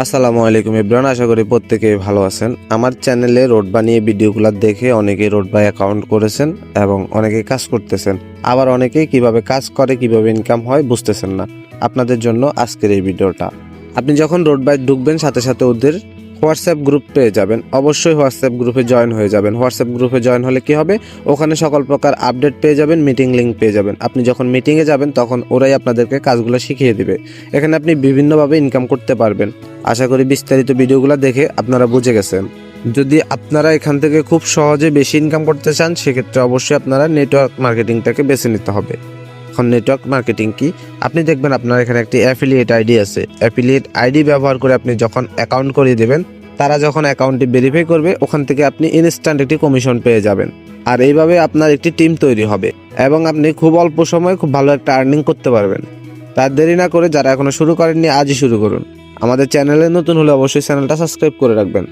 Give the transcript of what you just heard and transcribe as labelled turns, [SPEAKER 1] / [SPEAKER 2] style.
[SPEAKER 1] আসসালামু আলাইকুম ইব্রান, আশা করি প্রত্যেকেই ভালো আছেন। আমার চ্যানেলে রোড বানিয়ে ভিডিওগুলো দেখে অনেকেই রোড বাই অ্যাকাউন্ট করেছেন এবং অনেকেই কাজ করতেছেন, আবার অনেকেই কিভাবে কাজ করে কিভাবে ইনকাম হয় বুঝতেছেন না। আপনাদের জন্য আজকের এই ভিডিওটা। আপনি যখন রোড বাই ঢুকবেন সাথে সাথে ওদের হোয়াটসঅ্যাপ গ্রুপ পেয়ে যাবেন। অবশ্যই হোয়াটসঅ্যাপ গ্রুপে জয়েন হয়ে যাবেন। হোয়াটসঅ্যাপ গ্রুপে জয়েন হলে কি হবে, ওখানে সকল প্রকার আপডেট পেয়ে যাবেন, মিটিং লিঙ্ক পেয়ে যাবেন। আপনি যখন মিটিংয়ে যাবেন তখন ওরাই আপনাদেরকে কাজগুলো শিখিয়ে দিবে। এখানে আপনি বিভিন্নভাবে ইনকাম করতে পারবেন। আশা করি বিস্তারিত ভিডিওগুলো দেখে আপনারা বুঝে গেছেন। যদি আপনারা এখান থেকে খুব সহজে বেশি ইনকাম করতে চান, সেক্ষেত্রে অবশ্যই আপনারা নেটওয়ার্ক মার্কেটিংটাকে বেছে নিতে হবে। এখন নেটওয়ার্ক মার্কেটিং কি, আপনি দেখবেন আপনার এখানে একটি অ্যাফিলিয়েট আইডি আছে। অ্যাফিলিয়েট আইডি ব্যবহার করে আপনি যখন অ্যাকাউন্ট করিয়ে দেবেন, তারা যখন অ্যাকাউন্টটি ভেরিফাই করবে, ওখান থেকে আপনি ইনস্ট্যান্ট একটি কমিশন পেয়ে যাবেন। আর এইভাবে আপনার একটি টিম তৈরি হবে এবং আপনি খুব অল্প সময়ে খুব ভালো একটা আর্নিং করতে পারবেন। তার দেরি না করে যারা এখনো শুরু করেননি, আজই শুরু করুন। আমাদের চ্যানেলে নতুন হলে অবশ্যই চ্যানেলটা সাবস্ক্রাইব করে রাখবেন।